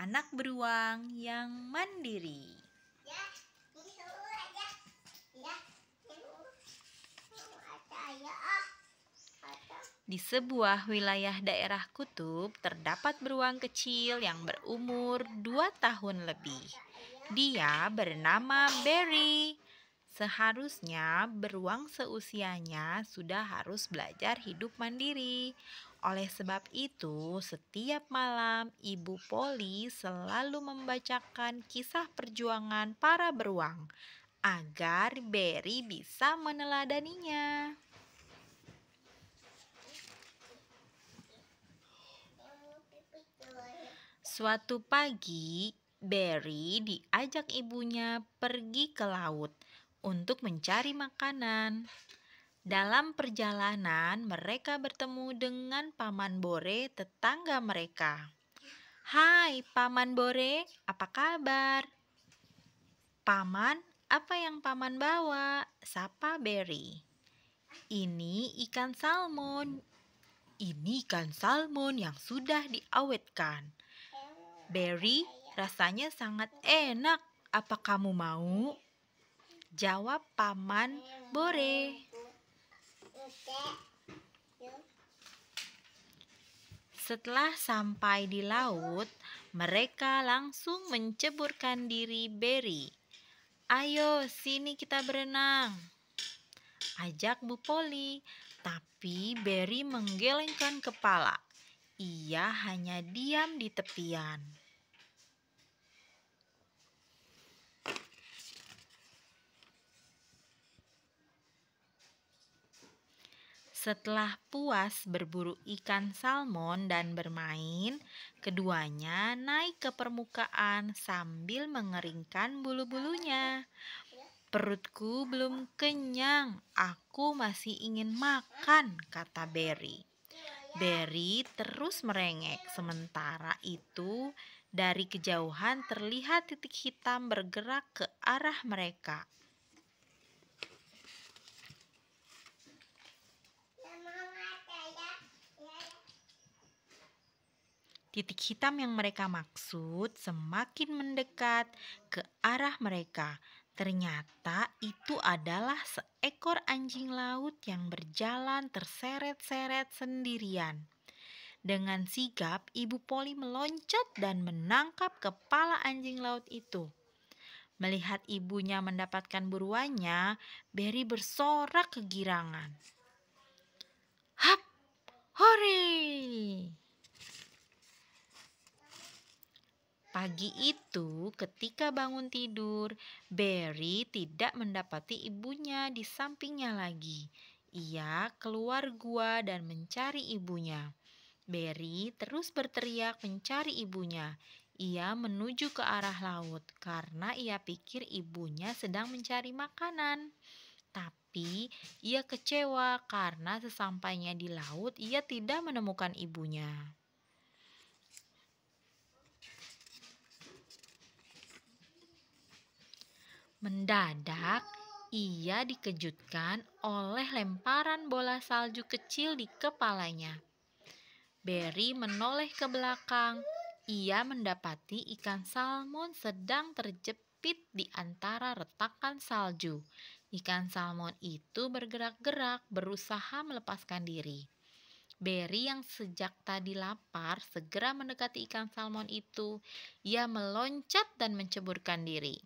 anak beruang yang mandiri. Di sebuah wilayah daerah kutub, terdapat beruang kecil yang berumur 2 tahun lebih. Dia bernama Barry. Seharusnya beruang seusianya sudah harus belajar hidup mandiri. Oleh sebab itu, setiap malam Ibu Polly selalu membacakan kisah perjuangan para beruang agar Barry bisa meneladaninya. Suatu pagi, Barry diajak ibunya pergi ke laut untuk mencari makanan. Dalam perjalanan, mereka bertemu dengan Paman Bore, tetangga mereka. "Hai, Paman Bore, apa kabar?" "Paman, apa yang Paman bawa?" sapa Barry. "Ini ikan salmon." "Ini ikan salmon yang sudah diawetkan." "Barry, rasanya sangat enak. Apa kamu mau?" jawab Paman Bore. Setelah sampai di laut, mereka langsung menceburkan diri Barry. "Ayo, sini kita berenang," ajak Bu Polly. Tapi Barry menggelengkan kepala. Ia hanya diam di tepian. Setelah puas berburu ikan salmon dan bermain, keduanya naik ke permukaan sambil mengeringkan bulu-bulunya. "Perutku belum kenyang, aku masih ingin makan," kata Barry. Barry terus merengek. Sementara itu, dari kejauhan terlihat titik hitam bergerak ke arah mereka. Titik hitam yang mereka maksud semakin mendekat ke arah mereka. Ternyata itu adalah seekor anjing laut yang berjalan terseret-seret sendirian. Dengan sigap, Ibu Polly meloncat dan menangkap kepala anjing laut itu. Melihat ibunya mendapatkan buruannya, Barry bersorak kegirangan. "Hap! Hore!" Pagi itu, ketika bangun tidur, Barry tidak mendapati ibunya di sampingnya lagi. Ia keluar gua dan mencari ibunya. Barry terus berteriak mencari ibunya. Ia menuju ke arah laut karena ia pikir ibunya sedang mencari makanan. Tapi ia kecewa karena sesampainya di laut ia tidak menemukan ibunya. Mendadak, ia dikejutkan oleh lemparan bola salju kecil di kepalanya. Barry menoleh ke belakang. Ia mendapati ikan salmon sedang terjepit di antara retakan salju. Ikan salmon itu bergerak-gerak, berusaha melepaskan diri. Barry yang sejak tadi lapar segera mendekati ikan salmon itu. Ia meloncat dan menceburkan diri.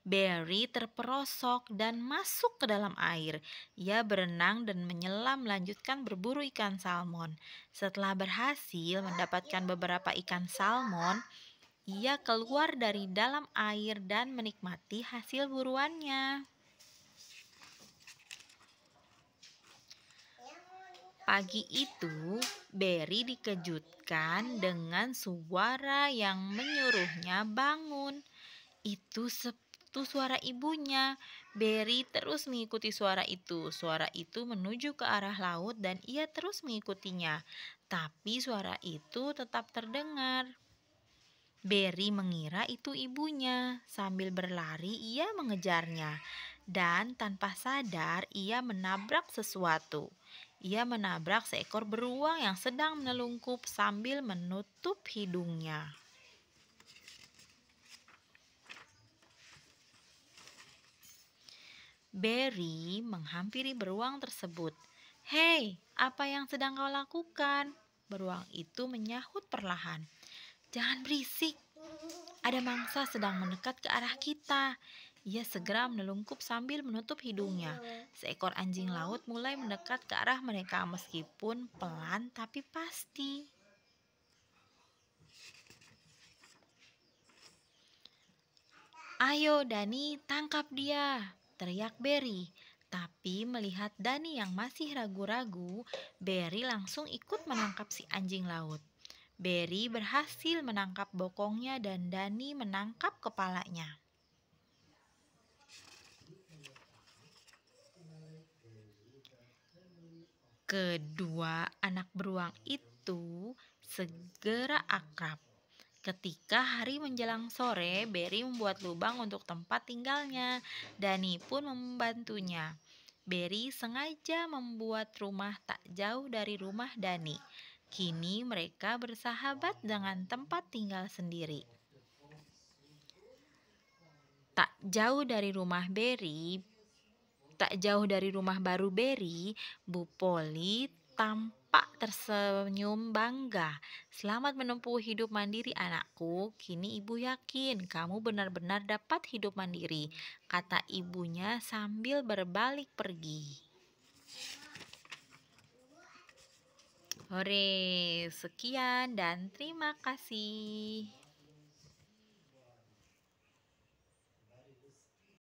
Barry terperosok dan masuk ke dalam air. Ia berenang dan menyelam melanjutkan berburu ikan salmon. Setelah berhasil mendapatkan beberapa ikan salmon, ia keluar dari dalam air dan menikmati hasil buruannya. Pagi itu, Barry dikejutkan dengan suara yang menyuruhnya bangun. Itu suara ibunya. Barry terus mengikuti suara itu. Suara itu menuju ke arah laut dan ia terus mengikutinya. Tapi suara itu tetap terdengar. Barry mengira itu ibunya. Sambil berlari, ia mengejarnya. Dan tanpa sadar, ia menabrak sesuatu. Ia menabrak seekor beruang yang sedang menelungkup sambil menutup hidungnya. Berry menghampiri beruang tersebut. "Hei, apa yang sedang kau lakukan?" Beruang itu menyahut perlahan. "Jangan berisik, ada mangsa sedang mendekat ke arah kita." Ia segera menelungkup sambil menutup hidungnya. Seekor anjing laut mulai mendekat ke arah mereka meskipun pelan tapi pasti. "Ayo Dani, tangkap dia!" teriak Berry. Tapi melihat Dani yang masih ragu-ragu, Berry langsung ikut menangkap si anjing laut. Berry berhasil menangkap bokongnya dan Dani menangkap kepalanya. Kedua anak beruang itu segera akrab. Ketika hari menjelang sore, Berry membuat lubang untuk tempat tinggalnya. Dani pun membantunya. Berry sengaja membuat rumah tak jauh dari rumah Dani. Kini mereka bersahabat dengan tempat tinggal sendiri. Tak jauh dari rumah baru Berry, Bu Polly tampak tersenyum bangga. "Selamat menempuh hidup mandiri anakku. Kini ibu yakin kamu benar-benar dapat hidup mandiri," kata ibunya sambil berbalik pergi. Hore, sekian dan terima kasih.